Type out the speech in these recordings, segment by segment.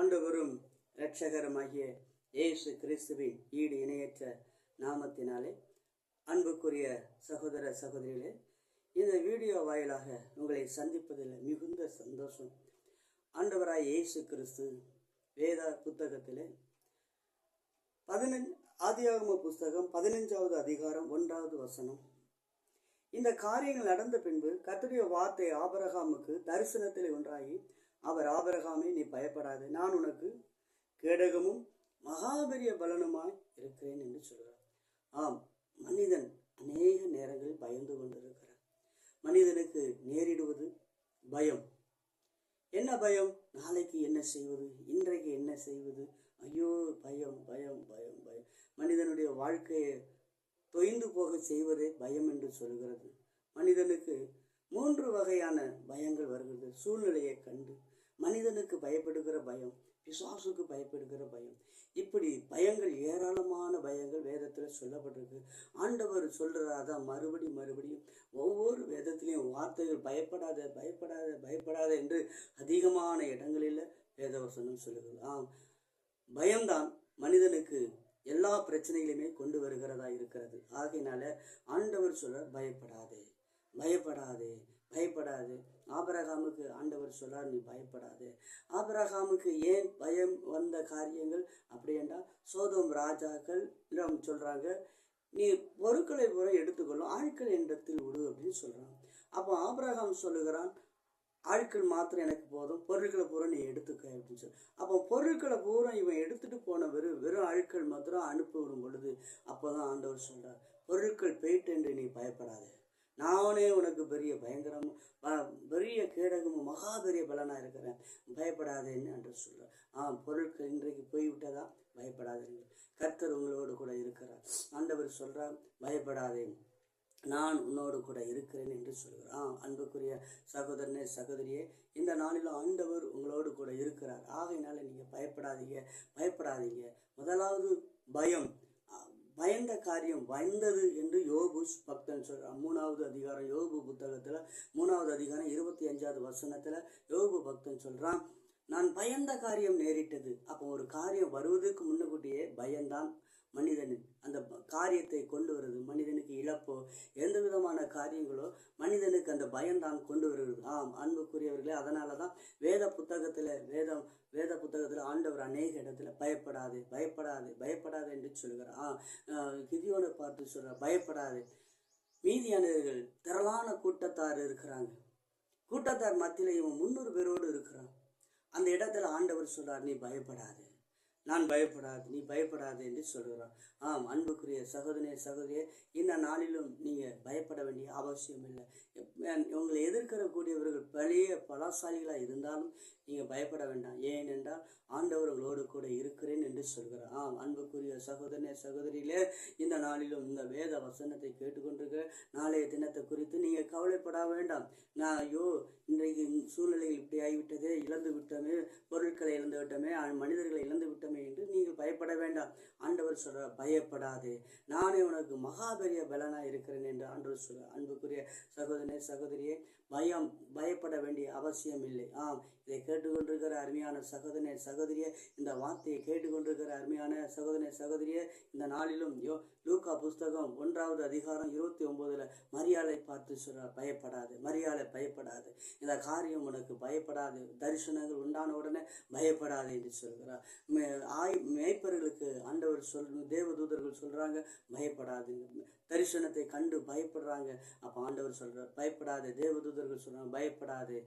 ஆண்டவரும் இரட்சகருமாகிய இயேசு கிறிஸ்துவின் ஈடு இணையற்ற நாமத்தினாலே அன்புக்குரிய சகோதர சகோதரிகளே, இந்த வீடியோ வாயிலாக உங்களை சந்திப்பதில் மிகுந்த சந்தோஷம். ஆண்டவராய் இயேசு கிறிஸ்து வேத புத்தகத்திலே ஆதியாகம புஸ்தகம் 15வது அதிகாரம் 1வது வசனம். இந்த காரியங்கள் நடந்த பின்பு கர்த்தருடைய வார்த்தை ஆபிரகாமுக்கு தரிசனத்தில் ஒன்றாகி, அவர் ஆபிரகாமே, நீ பயப்படாது, நான் உனக்கு கேடகமும் மகாபெரிய பலனுமாய் இருக்கிறேன் என்று சொல்கிறார். ஆம், மனிதன் அநேக நேரங்களில் பயந்து கொண்டிருக்கிறார். மனிதனுக்கு நேரிடுவது பயம். என்ன பயம்? நாளைக்கு என்ன செய்வது, இன்றைக்கு என்ன செய்வது, ஐயோ பயம் பயம் பயம் பயம். மனிதனுடைய வாழ்க்கையை தொய்ந்து போக செய்வதே பயம் என்று சொல்கிறது. மனிதனுக்கு 3 வகையான பயங்கள் வருகிறது. சூழ்நிலையை கண்டு மனிதனுக்கு பயப்படுகிற பயம், பிசாசுக்கு பயப்படுகிற பயம், இப்படி பயங்கள், ஏராளமான பயங்கள் வேதத்தில் சொல்லப்பட்டிருக்கு. ஆண்டவர் சொல்றாதான் மறுபடியும் ஒவ்வொரு வேதத்திலையும் வார்த்தைகள் பயப்படாத பயப்படாத பயப்படாத என்று அதிகமான இடங்களில் வேதவசனம் சொல்லுகிறது. பயம்தான் மனிதனுக்கு எல்லா பிரச்சனைகளையுமே கொண்டு வருகிறதா இருக்கிறது. ஆகையினால ஆண்டவர் சொல்றார், பயப்படாதே பயப்படாதே பயப்படாது. ஆபிரகாமுக்கு ஆண்டவர் சொல்றார், நீ பயப்படாதே. ஆபிரகாமுக்கு ஏன் பயம் வந்த காரியங்கள் அப்படி என்றால், சோதோம் ராஜாக்கள் சொல்றாங்க, நீ பொருட்களை பூரா எடுத்துக்கொள்ளும், ஆட்கள் இடத்தில் விடு அப்படின்னு சொல்றாங்க. அப்போ ஆபிரகாம் சொல்லுகிறான், ஆட்கள் மாத்திரம் எனக்கு போதும், பொருட்களை பூரா நீ எடுத்துக்க அப்படின்னு சொல்லி. அப்போ பொருட்களை பூரா இவன் எடுத்துட்டு போன வெறும் ஆட்கள் மாத்திரம் அனுப்பிவிடும் பொழுது அப்போதான் ஆண்டவர் சொல்றார், பொருட்கள் போயிட்டு என்று நீ பயப்படாதே, நானே உனக்கு பெரிய பயங்கரமும் பெரிய கேடகமும் மகா பெரிய பலனா இருக்கிறேன், பயப்படாதேன்னு என்று சொல்றார். பொருட்கள் இன்றைக்கு போய்விட்டதா, பயப்படாதீங்க, கர்த்தர் உங்களோடு கூட இருக்கிறார். ஆண்டவர் சொல்றார், பயப்படாதே, நான் உன்னோடு கூட இருக்கிறேன் என்று சொல்கிறார். அன்புக்குரிய சகோதரனே சகோதரியே, இந்த நாளில் ஆண்டவர் உங்களோடு கூட இருக்கிறார். ஆகையினால நீங்க பயப்படாதீங்க. முதலாவது பயம், பயந்த காரியம் வந்தது என்று யோபு பக்தன் சொல்றான். 3வது அதிகாரம் யோபு புத்தகத்துல 3வது அதிகாரம் 25வது வசனத்துல யோபு பக்தன் சொல்றான், நான் பயந்த காரியம் நேரிட்டது. அப்போ ஒரு காரியம் வருவதற்கு முன்னக்கூட்டியே பயந்தான் மனிதன் அந்த காரியத்தை கொண்டு வருது. மனிதனுக்கு இழப்போ எந்த விதமான காரியங்களோ மனிதனுக்கு அந்த பயம்தான் கொண்டு வருகிறது. அன்புக்குரியவர்களே, அதனாலதான் வேத புத்தகத்துல ஆண்டவர் அநேக இடத்துல பயப்படாது பயப்படாது பயப்படாது என்று சொல்கிறார். கிதியோனை பார்த்து சொல்ற, பயப்படாது. மீதியானவர்கள் திரளான கூட்டத்தார் இருக்கிறாங்க, கூட்டத்தார் மத்தியில இவன் 300 பேரோடு இருக்கிறான். அந்த இடத்துல ஆண்டவர் சொல்றார், நீ பயப்படாது, நான் பயப்படாது, நீ பயப்படாது என்று சொல்கிறார். அன்புக்குரிய சகோதரனே சகோதரியே, இந்த நாளிலும் நீங்க பயப்பட வேண்டிய அவசியம் இல்லை. உங்களை எதிர்க்கக்கூடியவர்கள் பழைய பலசாலிகளா இருந்தாலும் நீங்க பயப்பட வேண்டாம். ஏனென்றால் ஆண்டவர் உங்களோடு கூட இருக்கிறேன் என்று சொல்கிறார். அன்புக்குரிய சகோதரனே சகோதரியிலே, இந்த நாளிலும் இந்த வேத வசனத்தை கேட்டுக்கொண்டிருக்கிற நாளைய தினத்தை குறித்து நீங்க கவலைப்பட வேண்டாம். இன்றைக்கு சூழ்நிலைகள் இப்படி ஆகிவிட்டதே, இழந்து விட்டோமே, பொருட்களை இழந்து விட்டோமே, மனிதர்களை இழந்து விட்டோமே என்று நீங்கள் பயப்பட வேண்டாம். ஆண்டவர் சொல்றார், பயப்படாதே, நானே உனக்கு மகாபெரிய பலனா இருக்கிறேன் என்று ஆண்டவர் சொல்றார். அன்புக்குரிய சகோதரனே சகோதரியே, பயப்பட வேண்டிய அவசியம் இல்லை. இதை கேட்டுக்கொண்டிருக்கிற அருமையான சகோதரனே சகோதரியே, இந்த வார்த்தையை கேட்டுக்கொண்டிருக்கிற அருமையான சகோதரனே சகோதரியே, இந்த நாளிலும் லூக்கா புஸ்தகம் 1வது அதிகாரம் 29ல மரியாதை பார்த்து சொல்றார், பயப்படாது மரியாதை, பயப்படாது, இந்த காரியம் உனக்கு பயப்படாது, தரிசனங்கள் உண்டான உடனே பயப்படாது என்று சொல்கிறார். மேய்ப்பர்களுக்கு ஆண்டவர் தேவதூதர்கள் சொல்றாங்க, பயப்படாது, தரிசனத்தை கண்டு பயப்படுறாங்க. அப்ப ஆண்டவர் சொல்றார், பயப்படாது. தேவதூதர்கள் சொல்றாங்க, பயப்படாது.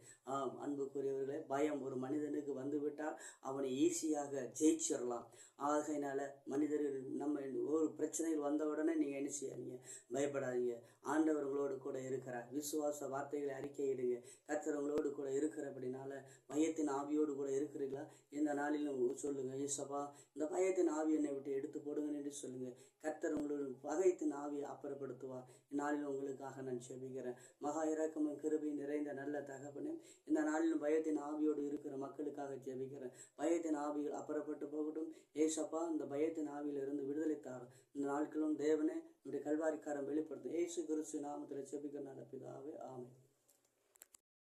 அன்புக்குரியவர்களே, பயம் ஒரு மனிதனுக்கு வந்துவிட்டால் அவனை ஈஸியாக ஜெயிச்சிடலாம். ஆகையினால மனிதர்கள் நம்ம ஒரு பிரச்சனைகள் வந்த உடனே நீங்க என்ன செய்யாதீங்க, பயப்படாதீங்க. ஆண்டவர் உங்களோடு கூட இருக்கிறார். விசுவாச வார்த்தைகளை அறிக்கையிடுங்க. கர்த்தர் உங்களோடு கூட இருக்கிறபடினால பயத்தின் ஆவியோடு கூட இருக்கிறீங்களா? இந்த நாளிலும் சொல்லுங்க, ஏசப்பா, இந்த பயத்தின் ஆவி என்னை விட்டு எடுத்து போடுங்க என்று சொல்லுங்க. கர்த்தர் உங்களோட பகைத்தின் ஆவியை அப்புறப்படுத்துவார். இந்நாளில் உங்களுக்காக நான் செபிக்கிறேன். மகா இரக்கமும் கிருபையும் நிறைந்த நல்ல தகப்பனே, இந்த நாளிலும் பயத்தின் ஆவியோடு இருக்கிற மக்களுக்காக ஜெபிக்கிறேன். பயத்தின் ஆவிகள் அப்புறப்பட்டு போகட்டும். ஏசப்பா, இந்த பயத்தின் ஆவியிலிருந்து விடுதலை தாரும். இந்த நாட்களும் தேவனே, உடைய கல்வாரிக்காரம் வெளிப்படுத்தும். ஏசு கிறிஸ்து நாமத்தில் ஜெபிக்கிற நல்ல பிதாவே, ஆமென்.